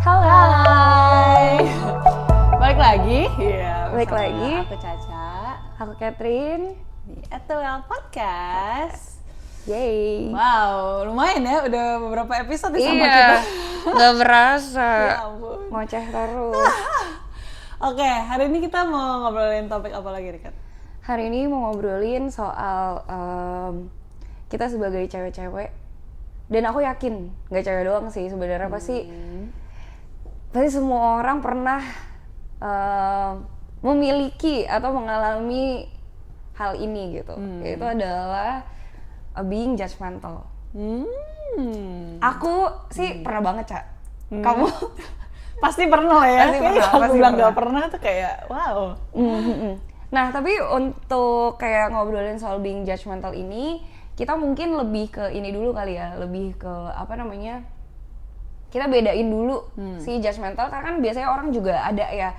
Halo. Hai. Balik lagi. Iya. Balik lagi. Aku Caca. Aku Catherine. Di Etuel Podcast. Yeay. Wow, lumayan ya. Udah beberapa episode sama kita. Iya. Gak berasa. Ya ampun. Ngoceh terus. Oke, hari ini kita mau ngobrolin topik apa lagi, Rikat? Hari ini mau ngobrolin soal kita sebagai cewek-cewek. Dan aku yakin gak cewek doang sih sebenarnya pasti semua orang pernah memiliki atau mengalami hal ini gitu. Itu adalah being judgmental. Aku sih pernah banget, Cak. Kamu Pasti pernah lah ya. Pasti Kayaknya pernah, aku pasti bilang pernah. gak pernah tuh kayak wow. Nah, tapi untuk kayak ngobrolin soal being judgmental ini, kita mungkin lebih ke ini dulu kali ya, lebih ke apa namanya? Kita bedain dulu si judgmental, karena kan biasanya orang juga ada ya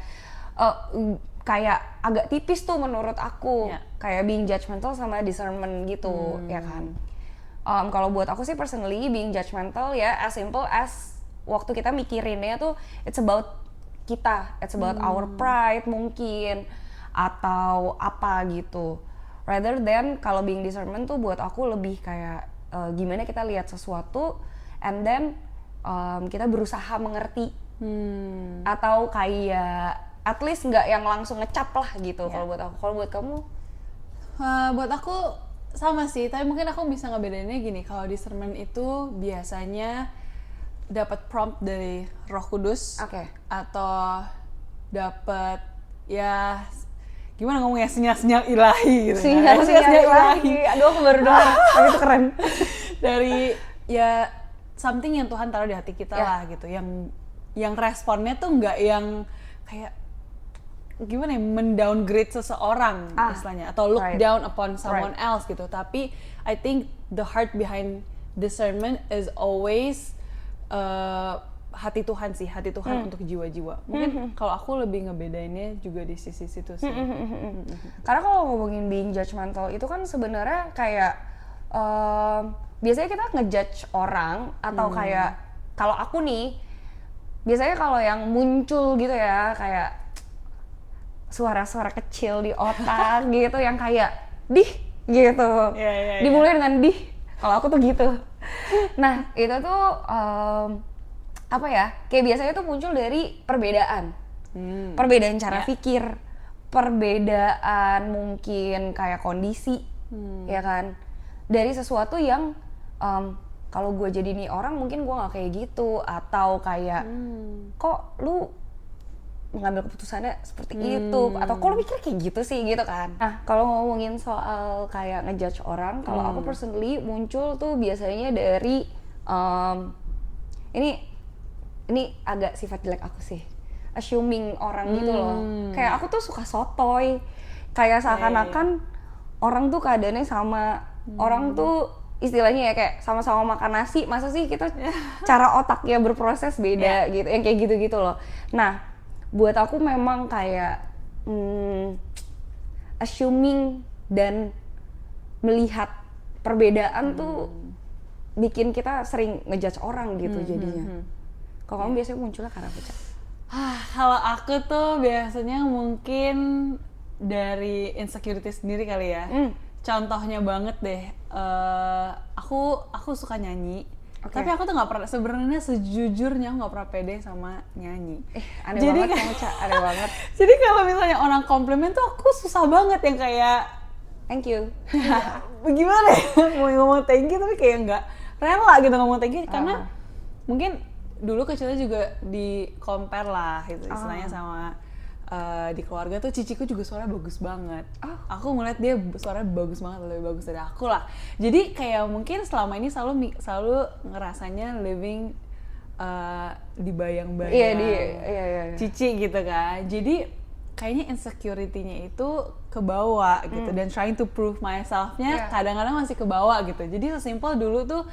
kayak agak tipis tuh menurut aku, kayak being judgmental sama discernment gitu, ya kan. Kalau buat aku sih personally being judgmental ya as simple as waktu kita mikirinnya tuh it's about kita, it's about our pride mungkin atau apa gitu. Rather than kalau being discernment tuh buat aku lebih kayak gimana kita lihat sesuatu and then kita berusaha mengerti atau kayak at least nggak yang langsung ngecap lah gitu. Kalau buat aku, kalau buat kamu? Buat aku sama sih, tapi mungkin aku bisa ngebedainnya gini. Kalau discernment itu biasanya dapat prompt dari Roh Kudus, atau dapat ya gimana ngomongnya, sinyal-sinyal ilahi gitu. Sinyal-sinyal ilahi. Aduh, aku baru dengar. Tapi itu keren. Dari ya something yang Tuhan taruh di hati kita lah gitu. Yang responnya tuh nggak yang kayak gimana ya, mendowngrade seseorang istilahnya, atau look down upon someone else gitu. Tapi I think the heart behind discernment is always hati Tuhan sih, hati Tuhan untuk jiwa-jiwa. Mungkin kalau aku lebih ngebedainnya juga di sisi situ sih. Karena kalau ngomongin being judgmental itu kan sebenarnya kayak biasanya kita ngejudge orang atau kayak kalau aku nih biasanya kalau yang muncul gitu ya kayak suara-suara kecil di otak gitu yang kayak dih gitu. Dimulai dengan dih. Kalau aku tuh gitu. Nah, itu tuh apa ya? Kayak biasanya tuh muncul dari perbedaan. Perbedaan cara pikir, perbedaan mungkin kayak kondisi, ya kan? Dari sesuatu yang kalau gue jadi nih orang mungkin gue nggak kayak gitu, atau kayak kok lu mengambil keputusannya seperti itu, atau kok lu mikir kayak gitu sih gitu kan. Nah, kalau ngomongin soal kayak ngejudge orang, kalau aku personally muncul tuh biasanya dari ini agak sifat jelek aku sih, assuming orang gitu loh. Kayak aku tuh suka sotoy, kayak seakan-akan orang tuh keadaannya sama, orang tuh istilahnya ya kayak sama-sama makan nasi, masa sih kita cara otaknya berproses beda gitu, yang kayak gitu-gitu loh. Nah, buat aku memang kayak assuming dan melihat perbedaan tuh bikin kita sering ngejudge orang gitu jadinya. Kalau kamu biasanya munculnya karena apa, Cak? Kalau aku tuh biasanya mungkin dari insecurity sendiri kali ya. Contohnya banget deh, aku suka nyanyi. Tapi aku tuh nggak pernah, sebenarnya sejujurnya aku nggak pernah pede sama nyanyi. Aneh banget kamu, Cak, aneh banget. Jadi kalau misalnya orang komplimen tuh aku susah banget yang kayak thank you. Gimana ya, mau ngomong thank you tapi kayak nggak rela gitu ngomong thank you, karena mungkin dulu kecilnya juga di compare lah gitu istilahnya sama di keluarga tuh ciciku juga suaranya bagus banget. Aku ngeliat dia suaranya bagus banget, lebih bagus dari aku lah. Jadi kayak mungkin selama ini selalu ngerasanya living di bayang-bayang cici gitu kan. Jadi kayaknya insecurity-nya itu kebawa gitu, dan trying to prove myself-nya kadang-kadang masih kebawa gitu. Jadi sesimpel dulu tuh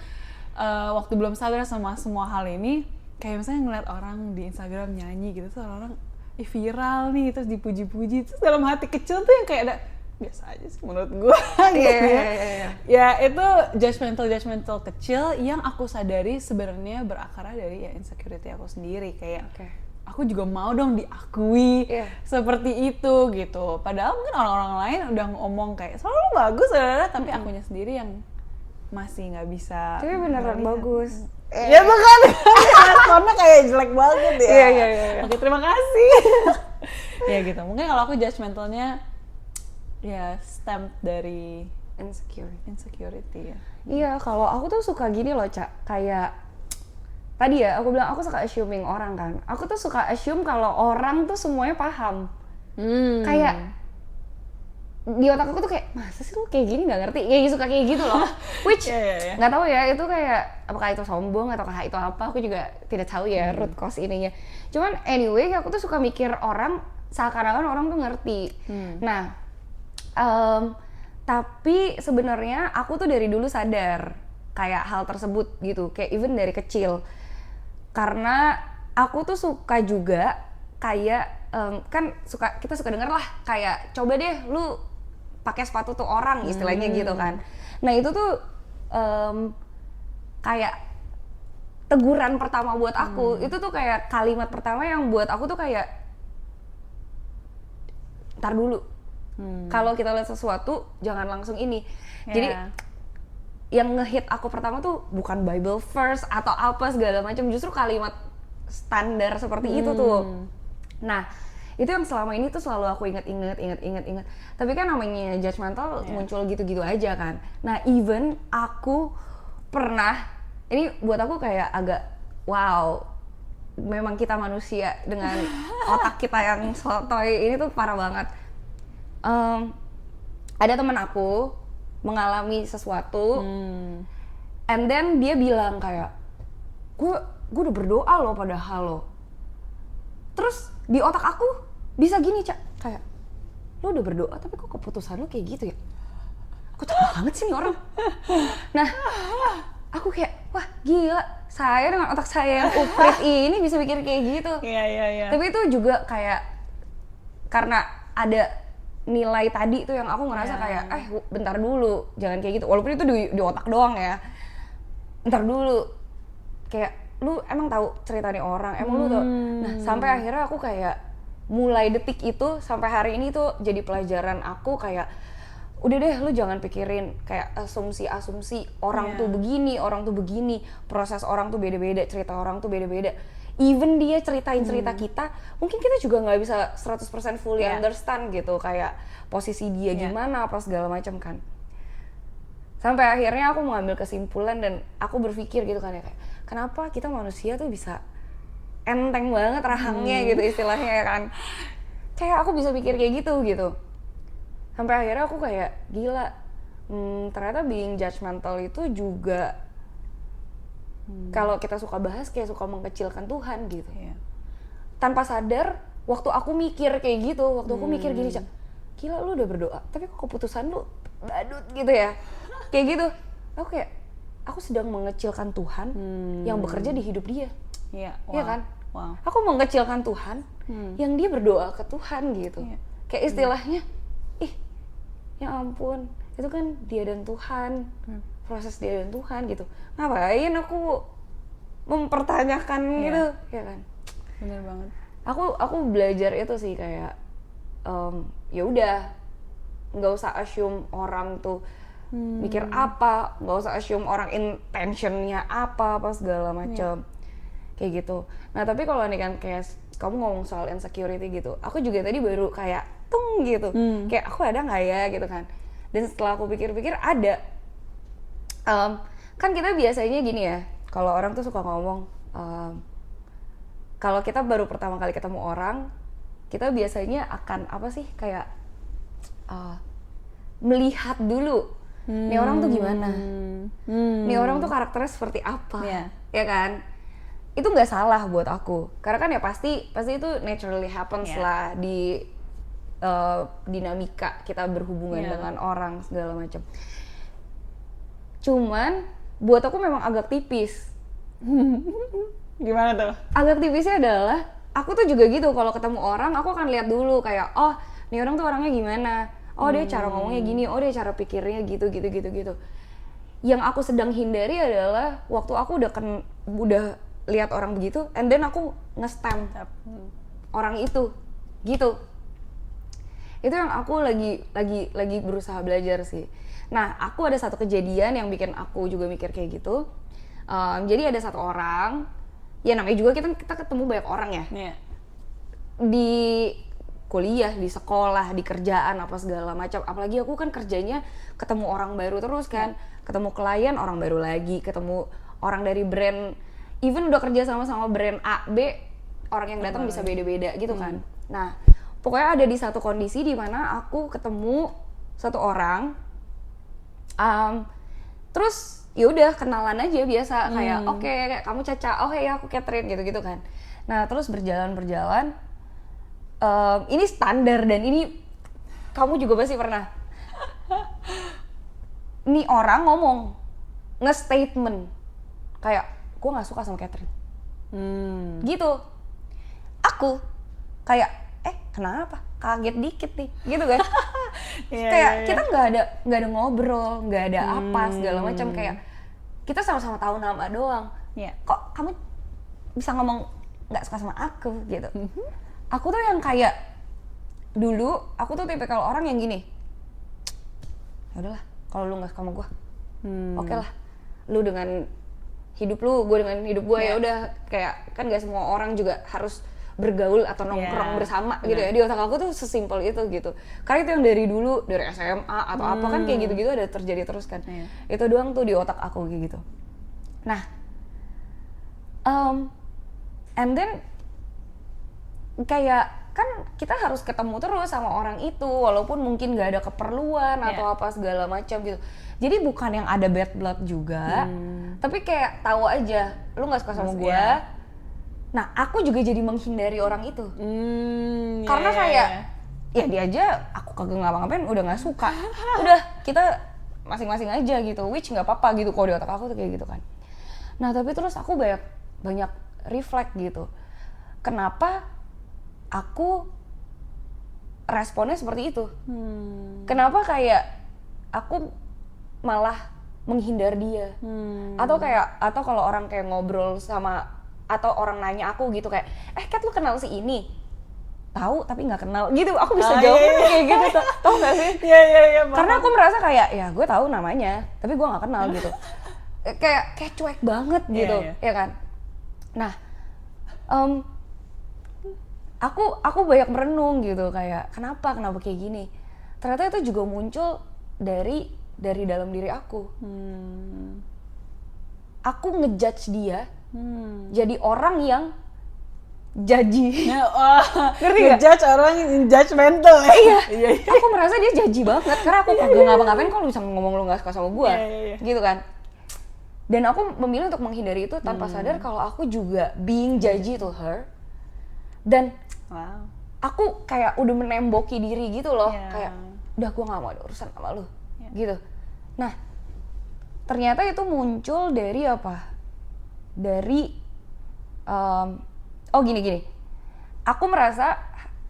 waktu belum sadar sama semua hal ini, kayak misalnya ngeliat orang di Instagram nyanyi gitu, tuh orang-orang viral nih, terus dipuji-puji, terus dalam hati kecil tuh yang kayak ada biasa aja sih menurut gue. Gitu ya. Ya itu judgmental kecil yang aku sadari sebenarnya berakar dari ya insecurity aku sendiri, kayak aku juga mau dong diakui seperti itu gitu. Padahal mungkin orang-orang lain udah ngomong kayak selalu bagus, tapi akunya sendiri yang masih nggak bisa. Tapi beneran bagus. Ya tuh kan, karena kayak jelek banget ya. Iya. Oke, terima kasih. Ya gitu. Mungkin kalau aku judgmentalnya ya stamp dari insecurity ya. Iya, kalau aku tuh suka gini loh, Cak. Kayak tadi ya, aku bilang aku suka assuming orang kan. Aku tuh suka assume kalau orang tuh semuanya paham. Kayak di otak aku tuh kayak, masa sih lu kayak gini nggak ngerti? Kayak suka kayak gitu loh. Which nggak tahu ya, itu kayak apakah itu sombong ataukah itu apa? Aku juga tidak tahu ya root cause ininya. Cuman anyway, aku tuh suka mikir orang seakan-akan orang tuh ngerti. Nah, tapi sebenarnya aku tuh dari dulu sadar kayak hal tersebut gitu, kayak even dari kecil. Karena aku tuh suka juga kayak kan kita suka denger lah kayak coba deh lu pakai sepatu tuh orang istilahnya gitu kan. Nah itu tuh kayak teguran pertama buat aku. Itu tuh kayak kalimat pertama yang buat aku tuh kayak ntar dulu. Kalau kita lihat sesuatu jangan langsung ini. Jadi yang ngehit aku pertama tuh bukan Bible verse atau apa segala macam, justru kalimat standar seperti itu tuh. Nah, itu yang selama ini tuh selalu aku ingat. Tapi kan namanya judgmental muncul gitu-gitu aja kan. Nah, even aku pernah, ini buat aku kayak agak wow, memang kita manusia dengan otak kita yang sotoy ini tuh parah banget. Ada temen aku mengalami sesuatu, and then dia bilang kayak, gue udah berdoa loh padahal lo. Terus di otak aku bisa gini, Cak, kayak lo udah berdoa tapi kok keputusan lo kayak gitu ya? Kok capek banget sih nih orang. Nah, aku kayak, wah gila, saya dengan otak saya yang upgrade ini bisa mikir kayak gitu. Iya. Tapi itu juga kayak karena ada nilai tadi tuh yang aku ngerasa kayak bentar dulu, jangan kayak gitu. Walaupun itu di otak doang ya. Bentar dulu. Kayak lu emang tahu cerita nih orang, emang lu tau. Nah, sampai akhirnya aku kayak mulai detik itu sampai hari ini tuh jadi pelajaran aku kayak udah deh lu jangan pikirin kayak asumsi orang tuh begini, orang tuh begini, proses orang tuh beda-beda, cerita orang tuh beda-beda. Even dia ceritain cerita kita, mungkin kita juga nggak bisa 100% fully understand gitu, kayak posisi dia gimana, apa segala macam kan. Sampai akhirnya aku mengambil kesimpulan dan aku berpikir gitu kan ya, kayak kenapa kita manusia tuh bisa enteng banget rahangnya gitu istilahnya ya kan. Kayak aku bisa pikir kayak gitu. Sampai akhirnya aku kayak gila, ternyata being judgmental itu juga kalau kita suka bahas kayak suka mengkecilkan Tuhan gitu. Tanpa sadar, waktu aku mikir kayak gitu, waktu aku mikir gini, Cak, gila lu udah berdoa, tapi kok keputusan lu badut gitu ya. Kayak gitu, aku sedang mengecilkan Tuhan yang bekerja di hidup dia. Iya kan? Wow. Aku mengecilkan Tuhan yang dia berdoa ke Tuhan gitu. Kayak istilahnya, ya ampun, itu kan dia dan Tuhan, proses dia dan Tuhan gitu. Ngapain aku mempertanyakan gitu, ya kan? Bener banget. Aku belajar itu sih kayak, ya udah, nggak usah assume orang tuh mikir apa, nggak usah assume orang intentionnya apa segala macam, kayak gitu. Nah tapi kalau nih kan kayak kamu ngomong soal insecurity gitu, aku juga tadi baru kayak tung gitu, kayak aku ada nggak ya gitu kan. Dan setelah aku pikir-pikir ada. Kan kita biasanya gini ya, kalau orang tuh suka ngomong, kalau kita baru pertama kali ketemu orang, kita biasanya akan apa sih kayak melihat dulu, nih orang tuh gimana, nih orang tuh karakternya seperti apa, ya kan? Itu nggak salah buat aku, karena kan ya pasti itu naturally happens lah di dinamika kita berhubungan dengan orang segala macam. Cuman buat aku memang agak tipis. Gimana tuh? Agak tipisnya adalah aku tuh juga gitu, kalau ketemu orang aku akan lihat dulu kayak, oh nih orang tuh orangnya gimana, oh dia cara ngomongnya gini, oh dia cara pikirnya gitu. Yang aku sedang hindari adalah waktu aku udah lihat orang begitu, and then aku nge-stamp orang itu, gitu. Itu yang aku lagi berusaha belajar sih. Nah, aku ada satu kejadian yang bikin aku juga mikir kayak gitu. Jadi ada satu orang, ya namanya juga kita ketemu banyak orang ya. Yeah. Di kuliah, di sekolah, di kerjaan, apa segala macam. Apalagi aku kan kerjanya ketemu orang baru terus kan. Ketemu klien, orang baru lagi. Ketemu orang dari brand, even udah kerja sama brand A, B, orang yang datang bisa beda-beda gitu kan. Nah, pokoknya ada di satu kondisi di mana aku ketemu satu orang, terus ya udah kenalan aja biasa kayak oke, kamu Caca, oh ya aku Catherine gitu kan. Nah terus berjalan, ini standar dan ini kamu juga pasti pernah. Nih orang ngomong nge-statement kayak gue nggak suka sama Catherine, gitu. Aku kayak kenapa? Kaget dikit nih, gitu kan? Kayak kita nggak ada ngobrol, nggak ada apa segala macam, kayak kita sama-sama tahu nama doang. Kok kamu bisa ngomong nggak suka sama aku gitu? Aku tuh yang kayak dulu aku tuh tipikal orang yang gini, ya udahlah kalau lu nggak suka sama gue, oke lah, lu dengan hidup lu, gue dengan hidup gue, ya udah. Kayak kan nggak semua orang juga harus bergaul atau nongkrong bersama gitu ya. Di otak aku tuh sesimpel itu gitu. Karena itu yang dari dulu, dari SMA atau apa kan kayak gitu-gitu ada terjadi terus kan. Itu doang tuh di otak aku kayak gitu. Nah, and then kayak kan kita harus ketemu terus sama orang itu walaupun mungkin gak ada keperluan atau apa segala macam gitu. Jadi bukan yang ada bad blood juga, tapi kayak tahu aja lu nggak suka sama gue. Nah, aku juga jadi menghindari orang itu. Karena kayak, ya dia aja aku kagak ngapa-ngapain udah gak suka. Udah, kita masing-masing aja gitu, which gak apa-apa gitu, kalau di otak aku tuh kayak gitu kan. Nah, tapi terus aku banyak reflect gitu. Kenapa aku responnya seperti itu? Kenapa kayak aku malah menghindar dia? Atau kalau orang kayak ngobrol sama, atau orang nanya aku gitu kayak, Kat lu kenal si ini? Tahu tapi nggak kenal gitu, aku bisa jawab kayak gitu, tau nggak sih? Iya. Karena aku merasa kayak ya gue tahu namanya, tapi gue nggak kenal gitu, kayak cuek banget gitu, ya kan? Nah, aku banyak merenung gitu kayak kenapa kayak gini? Ternyata itu juga muncul dari dalam diri aku. Aku ngejudge dia. Jadi orang yang judgy. Ngerti gak? Judge orang judgmental ya? Iya. Aku merasa dia judgy banget karena aku kagak ngapa-ngapain kok lu bisa ngomong lu gak suka sama gue. Gitu kan. Dan aku memilih untuk menghindari itu tanpa sadar kalau aku juga being judgy to her. Dan aku kayak udah menemboki diri gitu loh. Kayak udah gue gak mau ada urusan sama lu. Gitu. Nah, ternyata itu muncul dari apa? Dari gini. Aku merasa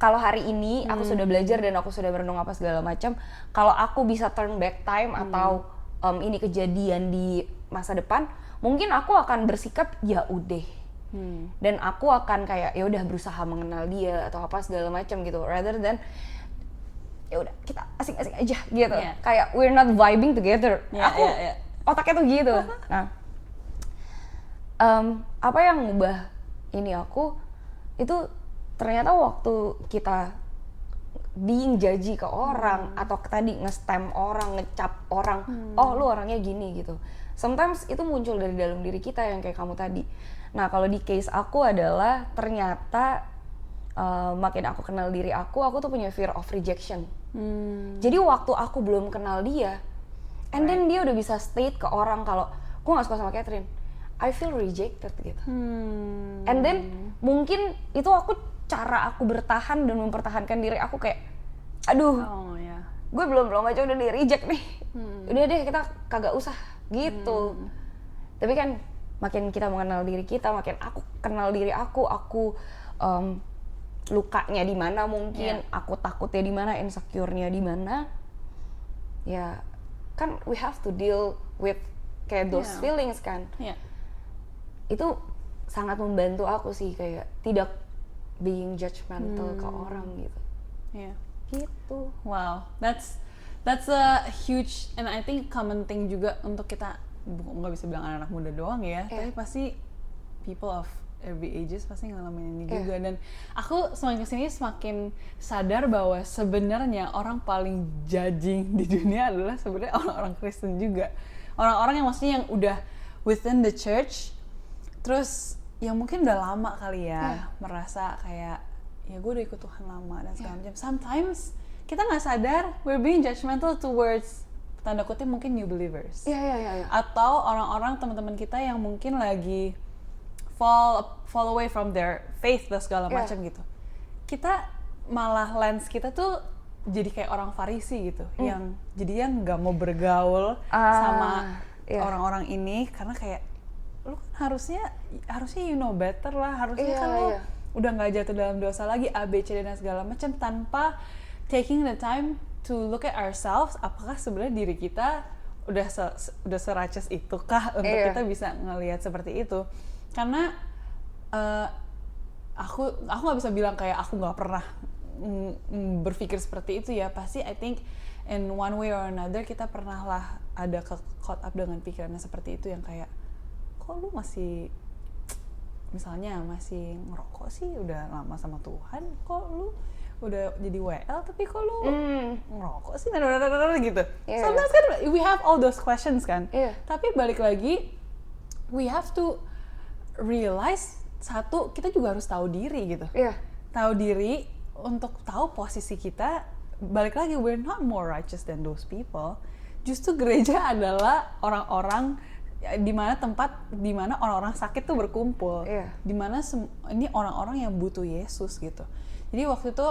kalau hari ini aku sudah belajar dan aku sudah merenung apa segala macam, kalau aku bisa turn back time atau ini kejadian di masa depan, mungkin aku akan bersikap ya udah. Dan aku akan kayak ya udah berusaha mengenal dia atau apa segala macam gitu, rather than ya udah kita asing-asing aja gitu. Kayak we're not vibing together. Otaknya tuh gitu. Nah, apa yang ngubah ini aku itu ternyata waktu kita being judgy ke orang atau tadi nge-stamp orang, ngecap orang, oh lu orangnya gini gitu. Sometimes itu muncul dari dalam diri kita yang kayak kamu tadi. Nah, kalau di case aku adalah ternyata makin aku kenal diri aku tuh punya fear of rejection. Jadi waktu aku belum kenal dia, and then dia udah bisa state ke orang kalau gue gak suka sama Catherine, I feel rejected gitu. And then mungkin itu cara aku bertahan dan mempertahankan diri aku kayak, aduh, gue belum aja udah di reject nih. Udah deh kita kagak usah gitu. Tapi kan makin kita mengenal diri kita, makin aku kenal diri aku lukanya di mana mungkin, aku takutnya di mana, insecure-nya di mana. ya kan we have to deal with kayak those Yeah. feelings kan. Yeah. Itu sangat membantu aku sih kayak tidak being judgmental ke orang gitu. Yeah. Gitu. Wow, that's a huge and I think common thing juga untuk kita, nggak bisa bilang anak-anak muda doang ya, tapi pasti people of every ages pasti ngalamin ini juga. Dan aku semakin kesini semakin sadar bahwa sebenarnya orang paling judging di dunia adalah sebenarnya orang-orang Kristen juga, orang-orang yang maksudnya yang udah within the church, terus yang mungkin udah lama kali ya merasa kayak ya gue udah ikut Tuhan lama dan segala macam. Sometimes kita nggak sadar we're being judgmental towards tanda kutip mungkin new believers. Iya. Atau orang-orang teman-teman kita yang mungkin lagi fall away from their faith dan segala macam gitu. Kita malah lens kita tuh jadi kayak orang Farisi gitu, yang jadinya nggak mau bergaul sama orang-orang ini karena kayak lu kan harusnya you know better lah, harusnya kan lu udah nggak jatuh dalam dosa lagi, A, B, C, D dan segala macam, tanpa taking the time to look at ourselves, apakah sebenarnya diri kita udah seracus itukah untuk kita bisa ngelihat seperti itu. Karena aku nggak bisa bilang kayak aku nggak pernah berpikir seperti itu ya, pasti I think in one way or another kita pernah lah ada caught up dengan pikirannya seperti itu, yang kayak kok lu masih misalnya masih ngerokok sih, udah lama sama Tuhan, kok lu udah jadi WL tapi kok lu ngerokok sih gitu. Sometimes kan we have all those questions kan. Tapi balik lagi we have to realize, satu, kita juga harus tahu diri gitu. Tahu diri untuk tahu posisi kita. Balik lagi, we're not more righteous than those people. Justru gereja adalah orang-orang di mana tempat di mana orang-orang sakit tuh berkumpul, di mana ini orang-orang yang butuh Yesus gitu. Jadi waktu itu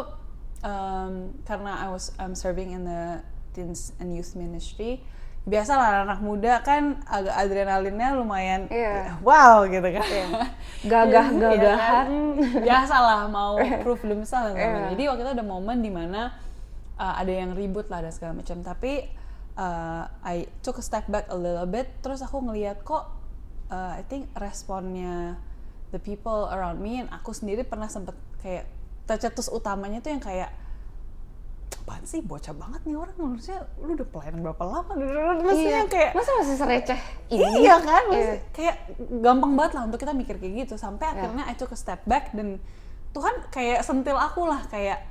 karena I'm serving in the teens and youth ministry, biasalah anak muda kan agak adrenalinnya lumayan wow gitu kan, gagah-gagahan, biasalah mau proof themselves. Jadi waktu itu ada momen di mana ada yang ribut lah dan segala macam, tapi I took a step back a little bit, terus aku ngelihat kok I think responnya the people around me, and aku sendiri pernah sempet kayak tercetus utamanya tuh yang kayak, apaan sih bocah banget nih orang, harusnya lu udah pelayanan berapa lama, maksudnya kayak masa masih sereceh ini? Iya kan, kayak gampang banget lah untuk kita mikir kayak gitu, sampai akhirnya I took a step back dan Tuhan kayak sentil aku lah, kayak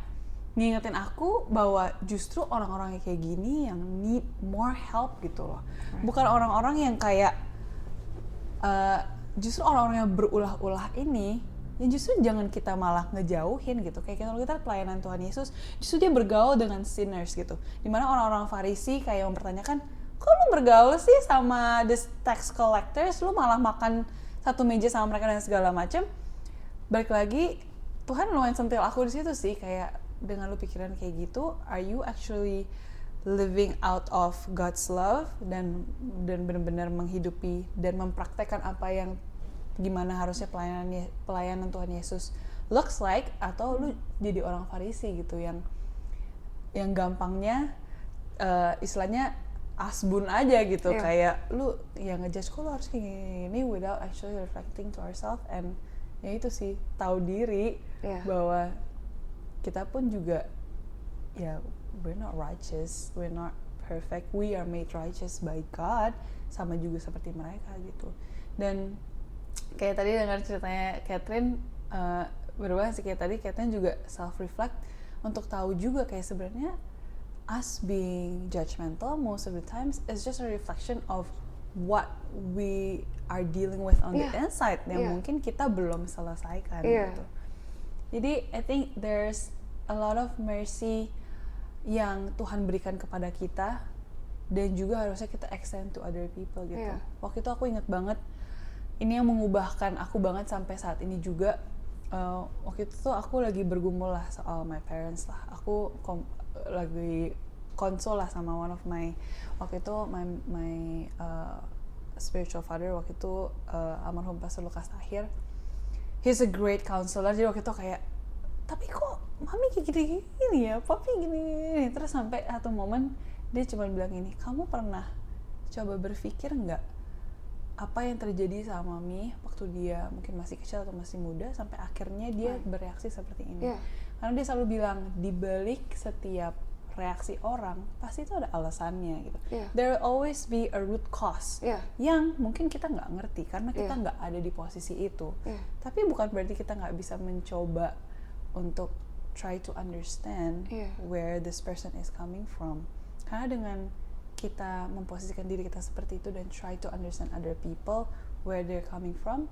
ngingetin aku bahwa justru orang-orang yang kayak gini yang need more help gitu loh. Bukan orang-orang yang kayak justru orang-orang yang berulah-ulah ini yang justru jangan kita malah ngejauhin gitu. Kayak kalau kita pelayanan Tuhan Yesus, justru dia bergaul dengan sinners gitu. Dimana orang-orang Farisi kayak mempertanyakan, kok lu bergaul sih sama the tax collectors, lu malah makan satu meja sama mereka dan segala macem. Balik lagi, Tuhan lumayan sentil aku di situ sih, kayak dengan lu pikiran kayak gitu, are you actually living out of God's love dan benar-benar menghidupi dan mempraktekkan apa yang gimana harusnya pelayanan Tuhan Yesus looks like, atau lu jadi orang Farisi gitu yang gampangnya istilahnya asbun aja gitu, kayak lu yang ngejudge kok lu harus kayak gini without actually reflecting to ourselves. And ya itu sih, tahu diri bahwa kita pun juga ya we're not righteous, we're not perfect, we are made righteous by God, sama juga seperti mereka gitu. Dan kayak tadi dengar ceritanya Catherine, berubah sih kayak tadi Catherine juga self reflect untuk tahu juga kayak sebenarnya us being judgmental most of the times is just a reflection of what we are dealing with on the inside yang mungkin kita belum selesaikan gitu. Jadi I think there's a lot of mercy yang Tuhan berikan kepada kita dan juga harusnya kita extend to other people gitu. Waktu itu aku ingat banget, ini yang mengubahkan aku banget sampai saat ini juga. Waktu itu tuh aku lagi bergumul lah soal my parents lah. Aku lagi konsul lah sama one of my, waktu itu my spiritual father waktu itu, almarhum Pastor Lukas Tahir. He's a great counselor. Jadi waktu itu kayak, tapi kok mami kayak gini ya, papi gini. Terus sampai satu momen Dia cuma bilang ini, kamu pernah coba berpikir nggak apa yang terjadi sama Mie waktu dia mungkin masih kecil atau masih muda sampai akhirnya dia bereaksi seperti ini. Karena dia selalu bilang di balik setiap reaksi orang pasti itu ada alasannya gitu. There will always be a root cause yang mungkin kita nggak ngerti karena kita nggak ada di posisi itu. Tapi bukan berarti kita nggak bisa mencoba untuk try to understand where this person is coming from. Karena dengan kita memposisikan diri kita seperti itu dan try to understand other people where they're coming from,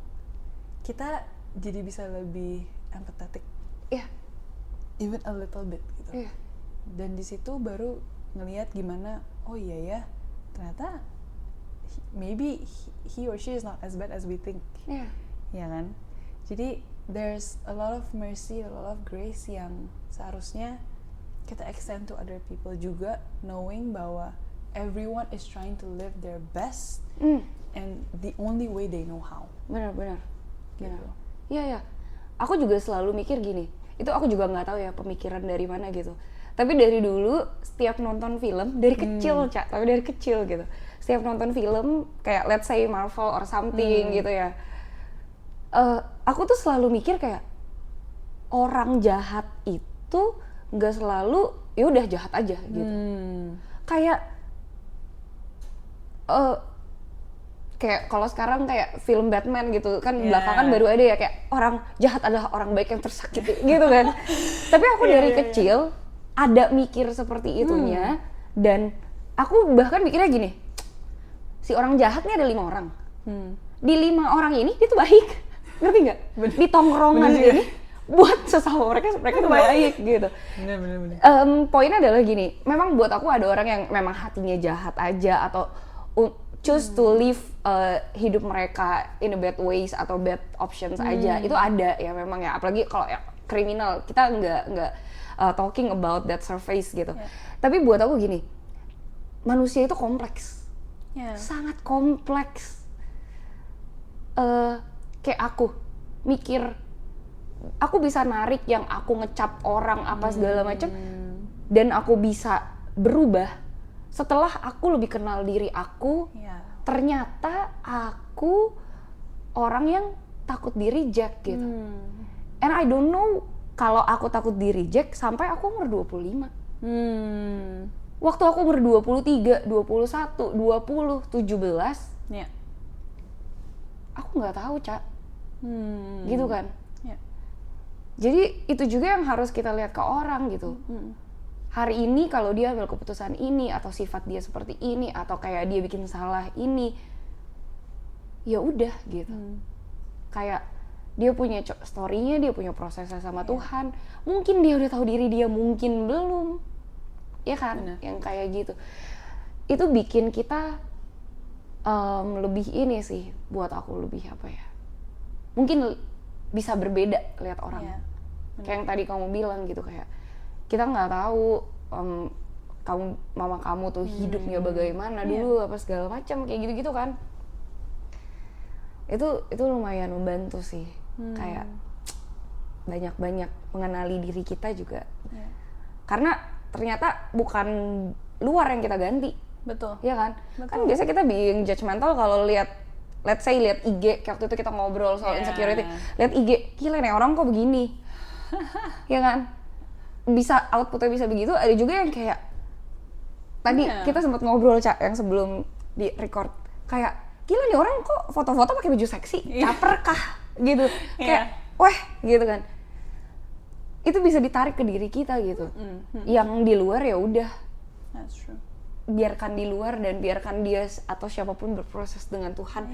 kita jadi bisa lebih empathetic. Even a little bit gitu. Dan di situ baru ngelihat gimana, oh iya ya, ternyata maybe he or she is not as bad as we think. Ya kan? Jadi there's a lot of mercy, a lot of grace yang seharusnya kita extend to other people juga, knowing bahwa everyone is trying to live their best and the only way they know how. Benar. Gitu. Iya. Aku juga selalu mikir gini. Itu aku juga nggak tahu ya pemikiran dari mana gitu. Tapi dari dulu setiap nonton film dari kecil, tapi dari kecil gitu. Setiap nonton film kayak let's say Marvel or something gitu ya. Aku tuh selalu mikir kayak orang jahat itu nggak selalu ya udah jahat aja gitu. Kayak kayak kalau sekarang kayak film Batman gitu kan belakangan baru ada ya kayak orang jahat adalah orang baik yang tersakiti gitu kan. Tapi aku dari kecil ada mikir seperti itunya dan aku bahkan mikirnya gini, si orang jahat nih ada 5 orang. Di 5 orang ini dia tuh baik, ngerti nggak? Di tongkrongan ini buat sesama mereka tuh baik gitu. Bener. Poinnya adalah gini, memang buat aku ada orang yang memang hatinya jahat aja atau choose to live hidup mereka in a bad ways atau bad options aja. Itu ada ya memang ya, apalagi kalau ya kriminal, kita nggak talking about that surface gitu. Tapi buat aku gini, manusia itu kompleks, sangat kompleks. Kayak aku mikir, aku bisa narik yang aku ngecap orang apa segala macam, dan aku bisa berubah setelah aku lebih kenal diri aku. Ternyata aku orang yang takut di reject gitu. And I don't know kalau aku takut di reject sampai aku umur 25. Waktu aku umur 23, 21, 20, 17, aku nggak tahu, Cak. Gitu kan. Jadi itu juga yang harus kita lihat ke orang gitu. Hari ini kalau dia ambil keputusan ini atau sifat dia seperti ini atau kayak dia bikin salah ini, ya udah gitu. Kayak dia punya story-nya, dia punya prosesnya sama Tuhan. Mungkin dia udah tahu diri dia, mungkin belum. Ya kan? Bener. Yang kayak gitu. Itu bikin kita lebih ini sih, buat aku lebih apa ya? Mungkin bisa berbeda lihat orang. Kayak yang tadi kamu bilang gitu, kayak kita nggak tahu mama kamu tuh hidupnya bagaimana dulu apa segala macam kayak gitu-gitu kan. Itu lumayan membantu sih. Kayak banyak mengenali diri kita juga. Karena ternyata bukan luar yang kita ganti. Betul. Iya kan? Kan biasa kita being judgmental kalau lihat, let's say lihat IG, kayak waktu itu kita ngobrol soal insecurity, lihat IG, gila nih orang kok begini. Iya kan? Bisa outputnya bisa begitu. Ada juga yang kayak tadi kita sempat ngobrol, Cak, yang sebelum di record, kayak gila nih orang kok foto-foto pakai baju seksi, caper kah gitu. Kayak weh gitu kan. Itu bisa ditarik ke diri kita gitu. Yang di luar ya udah. That's true. Biarkan di luar dan biarkan dia atau siapapun berproses dengan Tuhan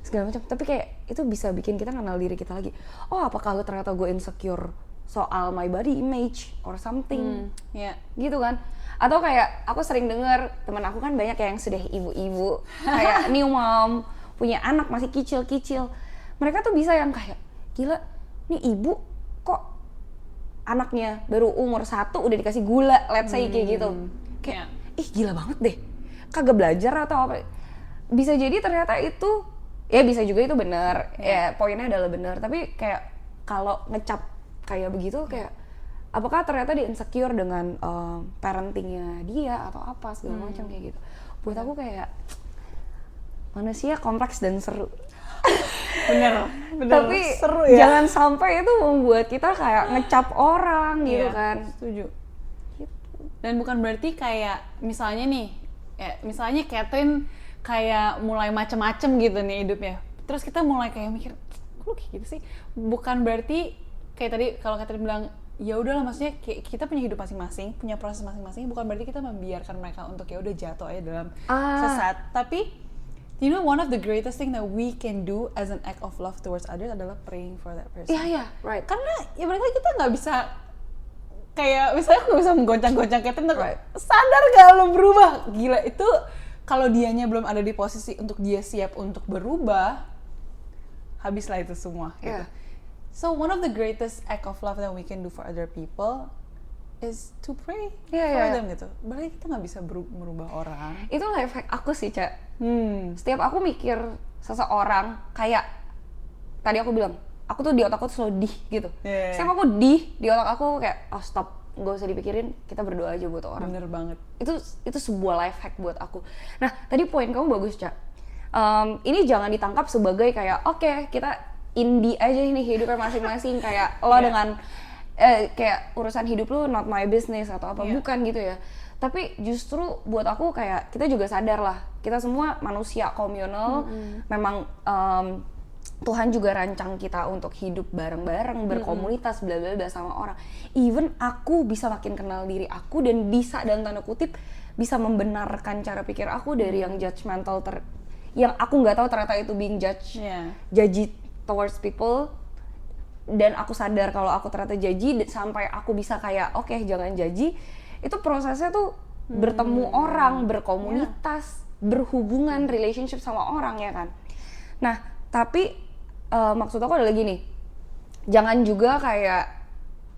segala macam. Tapi kayak itu bisa bikin kita kenal diri kita lagi. Oh, apakah ternyata gue insecure soal my body image or something, gitu kan? Atau kayak aku sering dengar teman aku kan banyak yang sudah ibu-ibu, kayak new mom, punya anak masih kicil-kicil. Mereka tuh bisa yang kayak gila, nih ibu kok anaknya baru umur 1 udah dikasih gula, let's say kayak gitu. Kayak ih gila banget deh, kagak belajar atau apa. Bisa jadi ternyata itu, ya bisa juga itu benar, ya poinnya adalah benar. Tapi kayak kalau ngecap kayak begitu kayak apakah ternyata dia insecure dengan parentingnya dia atau apa segala macam kayak gitu. Buat aku kayak manusia kompleks dan seru. Bener Tapi seru ya. jangan sampai itu membuat kita kayak ngecap orang gitu kan. Setuju. Gitu. Dan bukan berarti kayak misalnya nih, misalnya Catherine kayak mulai macem-macem gitu nih hidupnya. Terus kita mulai kayak mikir, kok lu kayak gitu sih? Bukan berarti kayak tadi kalau Catherine bilang, ya udahlah, maksudnya kayak kita punya hidup masing-masing, punya proses masing-masing. Bukan berarti kita membiarkan mereka untuk ya udah jatuh aja dalam sesat. Tapi you know, one of the greatest thing that we can do as an act of love towards others adalah praying for that person. Iya, right. Karena ya mereka kita nggak bisa kayak misalnya aku bisa menggoncang-goncang Catherine untuk sadar gak lo berubah. Gila, itu kalau dianya belum ada di posisi untuk dia siap untuk berubah, habislah itu semua gitu. So one of the greatest act of love that we can do for other people is to pray for them gitu. Berarti kita nggak bisa merubah orang. Itu life hack aku sih, Cak. Setiap aku mikir seseorang, kayak tadi aku bilang, aku tuh di otakku tuh selalu gitu. Setiap aku di otak aku kayak, oh stop, nggak usah dipikirin, kita berdoa aja buat orang. Bener banget. Itu sebuah life hack buat aku. Nah, tadi poin kamu bagus, Cak. Ini jangan ditangkap sebagai kayak, oke, kita indie aja ini hidupnya masing-masing, kayak lo dengan kayak urusan hidup lo not my business atau apa, bukan gitu ya. Tapi justru buat aku kayak kita juga sadar lah, kita semua manusia komunal, memang Tuhan juga rancang kita untuk hidup bareng-bareng, berkomunitas, bla bla bla sama orang. Even aku bisa makin kenal diri aku dan bisa dalam tanda kutip bisa membenarkan cara pikir aku dari yang judgmental yang aku nggak tahu ternyata itu being judgy towards people, dan aku sadar kalau aku ternyata judgy sampai aku bisa kayak oke, jangan judgy. Itu prosesnya tuh bertemu orang, berkomunitas, berhubungan, relationship sama orang ya kan. Nah, tapi maksud aku adalah gini, jangan juga kayak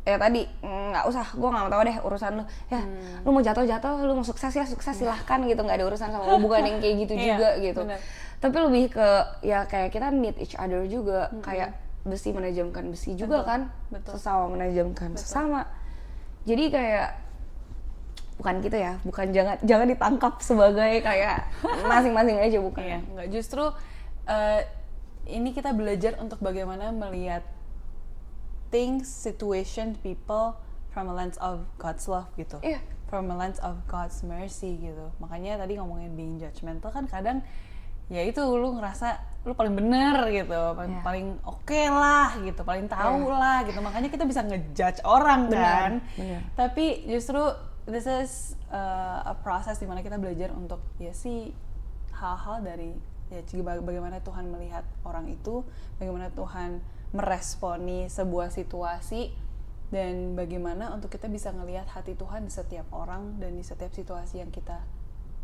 ya tadi nggak usah, gue nggak tahu deh urusan lu ya, lu mau jatuh lu mau sukses silahkan gitu, nggak ada urusan sama lu, bukan yang kayak gitu juga gitu. Bener. Tapi lebih ke ya kayak kita need each other juga, kayak besi menajamkan besi juga kan, sesama menajamkan sesama. Jadi kayak bukan gitu ya, bukan jangan ditangkap sebagai kayak masing-masing aja, bukan. Iya, nggak, justru ini kita belajar untuk bagaimana melihat things, situation, people from a lens of God's love gitu. From a lens of God's mercy gitu. Makanya tadi ngomongin being judgmental kan kadang ya itu lu ngerasa lu paling bener gitu, paling oke lah gitu, paling tahu lah gitu. Makanya kita bisa ngejudge orang kan. Tapi justru this is a process dimana kita belajar untuk ya sih hal-hal dari ya bagaimana Tuhan melihat orang itu, bagaimana Tuhan meresponi sebuah situasi, dan bagaimana untuk kita bisa ngelihat hati Tuhan di setiap orang dan di setiap situasi yang kita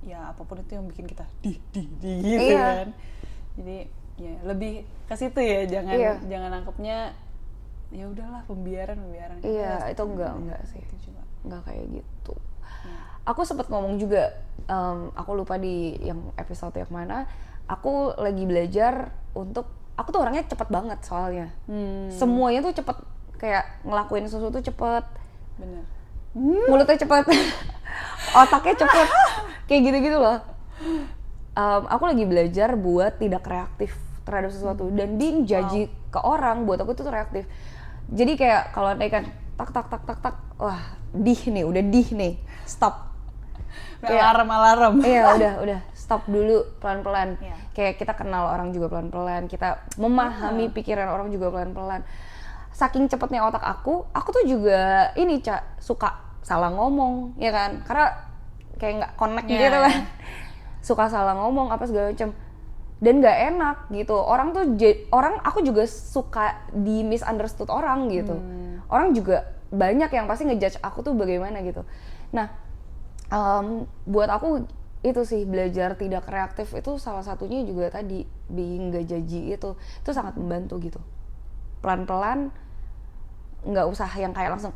ya apapun itu yang bikin kita gitu kan. Jadi ya lebih ke situ ya, jangan nangkepnya ya udahlah pembiaran. Iya, itu enggak sih. Itu juga enggak kayak gitu. Aku sempat ngomong juga, aku lupa di yang episode yang mana, aku lagi belajar untuk, aku tuh orangnya cepet banget soalnya. Semuanya tuh cepet, kayak ngelakuin sesuatu cepet. Bener. Mulutnya cepet, otaknya cepet, kayak gitu-gitu loh. Aku lagi belajar buat tidak reaktif terhadap sesuatu, dan being judgy ke orang buat aku tuh reaktif. Jadi kayak kalau naik kan tak, wah udah nih, stop. Alarm. Iya udah stop dulu, pelan-pelan. Kayak kita kenal orang juga pelan-pelan, kita memahami pikiran orang juga pelan-pelan. Saking cepetnya otak aku tuh juga ini suka salah ngomong ya kan, karena kayak nggak connect gitu kan. Suka salah ngomong apa segala macam, dan nggak enak gitu. Aku juga suka di misunderstood orang gitu. Orang juga banyak yang pasti ngejudge aku tuh bagaimana gitu. Nah, buat aku itu sih, belajar tidak reaktif itu salah satunya juga tadi being nggak judgy itu sangat membantu gitu. Pelan-pelan, nggak usah yang kayak langsung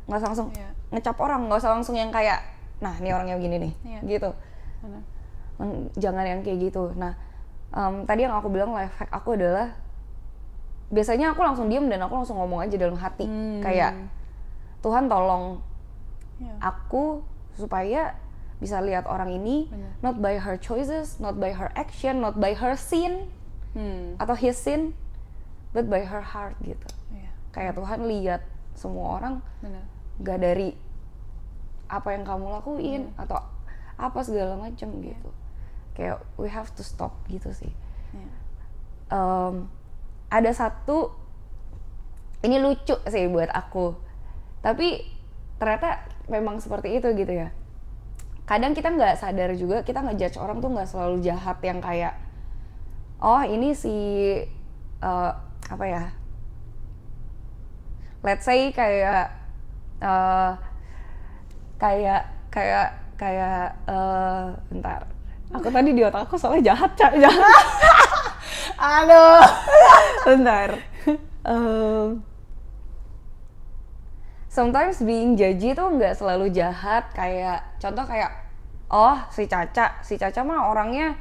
nggak usah langsung ngecap orang, nggak usah langsung yang kayak nah ini orangnya begini nih gitu. Jangan yang kayak gitu. Nah, tadi yang aku bilang life hack aku adalah biasanya aku langsung diam dan aku langsung ngomong aja dalam hati, kayak Tuhan tolong Yeah. aku supaya bisa lihat orang ini Bener. not by her choices, not by her action, not by her sin atau his sin, but by her heart gitu. Iya. Kayak Tuhan lihat semua orang Benar. gak dari apa yang kamu lakuin atau apa segala macam gitu. Kayak we have to stop gitu sih. Iya. Ada satu, ini lucu sih buat aku, tapi ternyata memang seperti itu gitu ya. Kadang kita nggak sadar juga, kita ngejudge orang tuh nggak selalu jahat yang kayak, oh ini si apa ya, let's say kayak bentar, aku tadi di otak aku soalnya jahat, jahat. Aduh. Bentar. Sometimes being judgy tuh nggak selalu jahat. Kayak contoh kayak, oh si Caca mah orangnya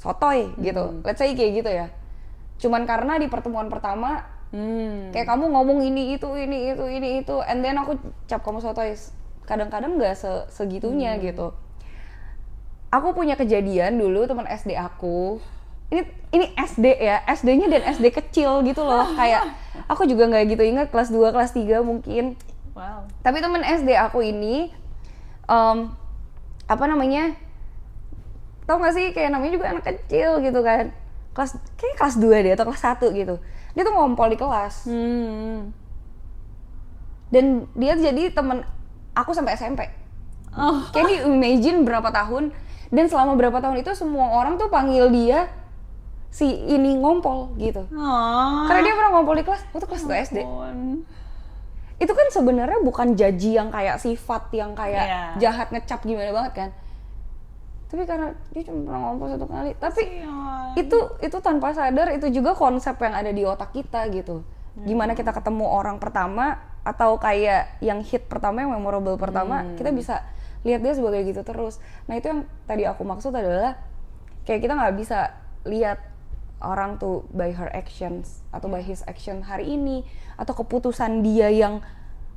sotoy gitu. Let's say kayak gitu ya. Cuman karena di pertemuan pertama kayak kamu ngomong ini itu, and then aku cap kamu sotoy. Kadang-kadang nggak segitunya gitu. Aku punya kejadian dulu teman SD aku. Ini SD ya, SD-nya dan SD kecil gitu loh. Kayak aku juga nggak gitu ingat kelas 2, kelas 3 mungkin. Wow. Tapi teman SD aku ini apa namanya? Tau gak sih kayak namanya juga anak kecil gitu kan. Kayak kelas 2 deh atau kelas 1 gitu. Dia tuh ngompol di kelas. Dan dia jadi teman aku sampai SMP. Kayak di imagine berapa tahun, dan selama berapa tahun itu semua orang tuh panggil dia si ini ngompol gitu. Karena dia pernah ngompol di kelas, itu kelas 2 SD. Itu kan sebenarnya bukan jaji yang kayak sifat yang kayak jahat ngecap gimana banget kan. Tapi karena dia cuma pernah ngompol 1 kali. Tapi itu tanpa sadar itu juga konsep yang ada di otak kita gitu. Gimana kita ketemu orang pertama atau kayak yang hit pertama, yang memorable pertama, kita bisa lihat dia sebagai gitu terus. Nah itu yang tadi aku maksud adalah kayak kita nggak bisa lihat orang tuh by her actions atau by his action hari ini, atau keputusan dia yang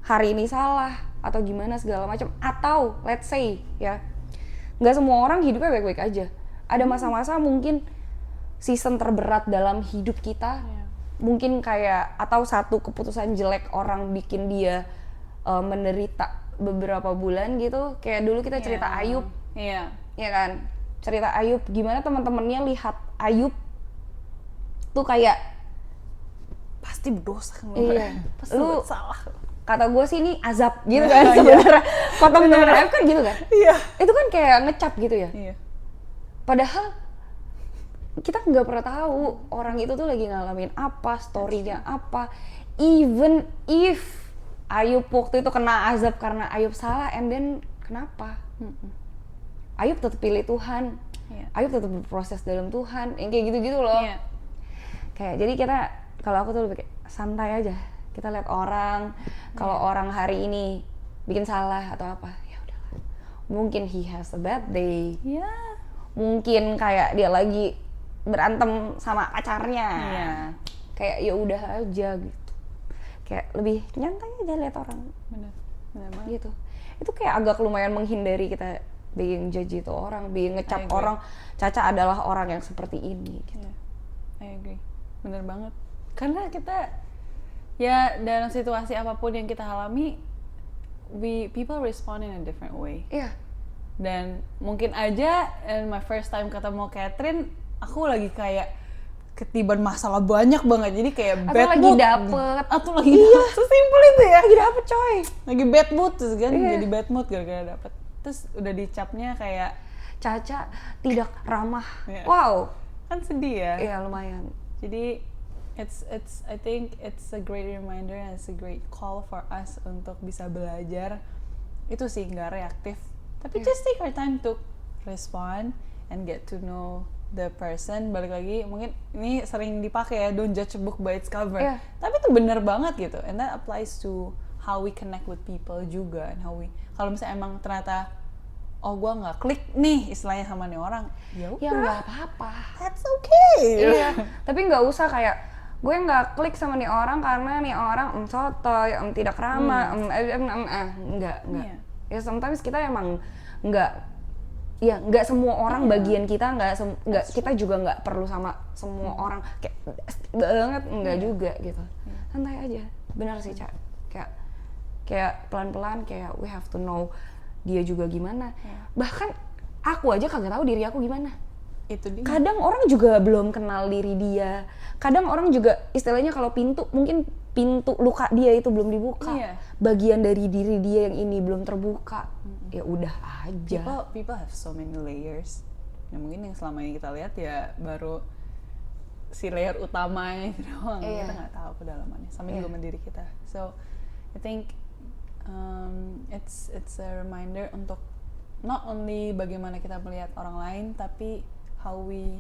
hari ini salah atau gimana segala macam. Atau let's say ya, nggak semua orang hidupnya baik-baik aja. Ada masa-masa mungkin season terberat dalam hidup kita, mungkin kayak atau satu keputusan jelek orang bikin dia menderita beberapa bulan gitu. Kayak dulu kita cerita Ayub, ya kan, cerita Ayub gimana teman-temannya lihat Ayub tuh kayak pasti berdosa kan. Pasti lu salah. Kata gue sih ini azab gitu kan sebenarnya. Kata temen Ayub kan gitu kan. Itu kan kayak ngecap gitu ya. Padahal kita nggak pernah tahu orang itu tuh lagi ngalamin apa, story-nya apa. Even if Ayub waktu itu kena azab karena Ayub salah, and then kenapa? Ayub tetap pilih Tuhan. Ayub tetap berproses dalam Tuhan. Yang kayak gitu-gitu loh. Kayak jadi kita, kalau aku tuh lebih kayak santai aja. Kita lihat orang, kalau orang hari ini bikin salah atau apa, ya udahlah. Mungkin he has a bad day. Mungkin kayak dia lagi berantem sama pacarnya. Kayak ya udah aja gitu. Kayak lebih nyantai aja lihat orang. Bener banget. Gitu. Itu kayak agak lumayan menghindari kita being judge itu orang, being ngecap orang, Caca adalah orang yang seperti ini gitu. I agree. Bener banget. Karena kita ya dalam situasi apapun yang kita alami, people respond in a different way. Dan mungkin aja my first time ketemu Catherine, aku lagi kayak ketiban masalah banyak banget, jadi kayak bad mood. Atau lagi dapet. Sesimpel itu ya. Lagi dapet coy. Lagi bad mood terus kan, jadi bad mood gara-gara dapet. Terus udah dicapnya kayak Caca tidak ramah. Wow. Kan sedih ya. Iya lumayan. Jadi I think it's a great reminder and it's a great call for us untuk bisa belajar itu sih, nggak reaktif, tapi just take our time to respond and get to know the person. Balik lagi, mungkin ini sering dipakai ya, don't judge a book by its cover. Tapi itu bener banget gitu, and that applies to how we connect with people juga, and how we, kalau misalnya emang ternyata oh gue nggak klik nih istilahnya sama nih orang, ya nggak apa-apa, that's okay. Tapi nggak usah kayak gue nggak klik sama nih orang karena nih orang sotoy, tidak ramah, enggak. Iya. Ya sometimes kita emang nggak semua orang bagian kita, nggak kita juga nggak perlu sama semua orang kayak banget, enggak juga gitu. Santai aja, benar sih Ca. Kayak pelan-pelan, kayak we have to know dia juga gimana. Bahkan aku aja kagak tahu diri aku gimana. Itu dia. Kadang orang juga belum kenal diri dia. Kadang orang juga istilahnya kalau mungkin pintu luka dia itu belum dibuka. Iya. Bagian dari diri dia yang ini belum terbuka. Ya udah aja. People have so many layers. Ya mungkin yang selama ini kita lihat ya baru si layer utamanya itu doang. Iya. Kita nggak tahu kedalamannya. Sama juga sama diri kita. So I think it's a reminder untuk not only bagaimana kita melihat orang lain, tapi how we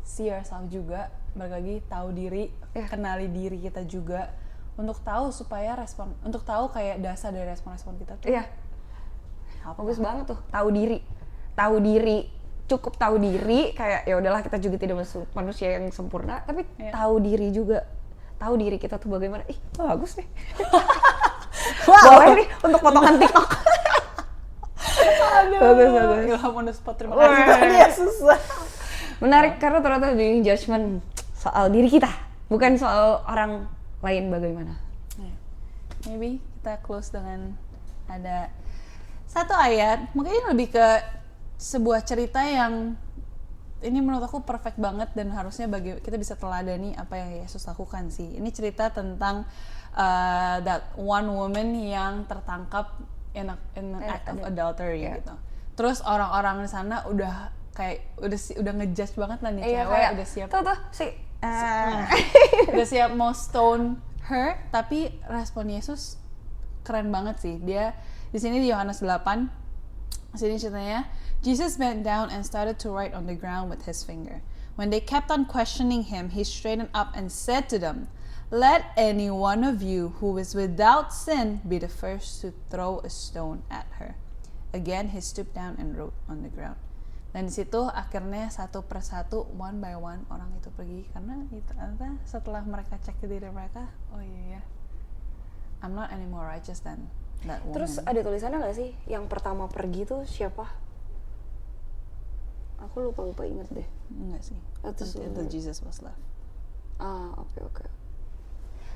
see ourselves juga. Balik lagi tahu diri, kenali diri kita juga, untuk tahu supaya untuk tahu kayak dasar dari respon-respon kita tuh. Iya. Bagus banget tuh, tahu diri, cukup tahu diri, kayak ya udahlah kita juga tidak manusia yang sempurna, tapi tahu diri juga, tahu diri kita tuh bagaimana. Bagus nih. Boleh nih untuk potongan TikTok. Bagus. Ilham on the spot, terima kasih. Tadi ya susah. Menarik karena ternyata doing judgment soal diri kita, bukan soal orang lain bagaimana. Maybe kita close dengan ada satu ayat, mungkin lebih ke sebuah cerita yang ini menurut aku perfect banget dan harusnya kita bisa teladani apa yang Yesus lakukan sih. Ini cerita tentang that one woman yang tertangkap in an act of adultery gitu. Terus orang-orang di sana udah ngejudge banget lah nih cewek, kayak, udah siap. Tuh si udah siap mau stone her, tapi respon Yesus keren banget sih. Dia di sini di Yohanes 8, sini ceritanya, Jesus bent down and started to write on the ground with his finger. When they kept on questioning him, he straightened up and said to them, "Let any one of you who is without sin be the first to throw a stone at her." Again, he stooped down and wrote on the ground. Dan di situ akhirnya satu persatu, one by one orang itu pergi, karena ternyata setelah mereka cek ke diri mereka, oh iya, I'm not any more righteous than that woman. Terus ada tulisannya nggak sih yang pertama pergi tuh siapa? Aku lupa inget deh. Enggak sih. Until Jesus was left. Oke.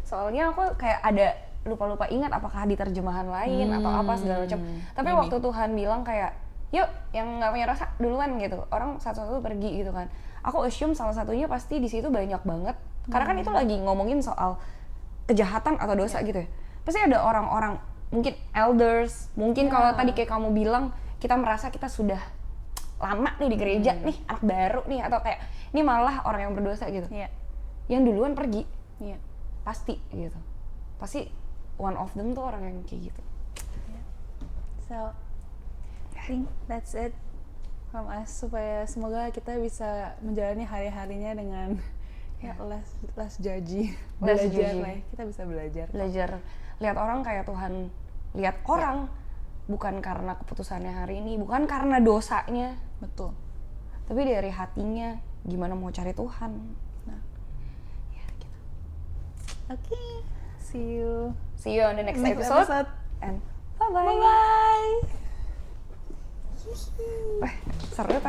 Soalnya aku kayak ada lupa ingat apakah di terjemahan lain atau apa segala macam. Tapi maybe. waktu Tuhan bilang kayak, yuk yang nggak punya rasa duluan gitu, orang satu-satu pergi gitu kan. Aku assume salah satunya pasti di situ banyak banget, karena kan itu lagi ngomongin soal kejahatan atau dosa gitu ya. Pasti ada orang-orang, mungkin elders, mungkin kalau tadi kayak kamu bilang, kita merasa kita sudah lama nih di gereja nih, anak baru nih, atau kayak ini malah orang yang berdosa gitu. Yang duluan pergi, pasti gitu. Pasti one of them tuh orang yang kayak gitu. So I think that's it from us, supaya semoga kita bisa menjalani hari-harinya dengan less judgy. Kita bisa belajar Lihat orang kayak Tuhan lihat orang, bukan karena keputusannya hari ini, bukan karena dosanya, betul, tapi dari hatinya gimana mau cari Tuhan. Gitu. Okay, see you on the next episode. And bye bye. Seru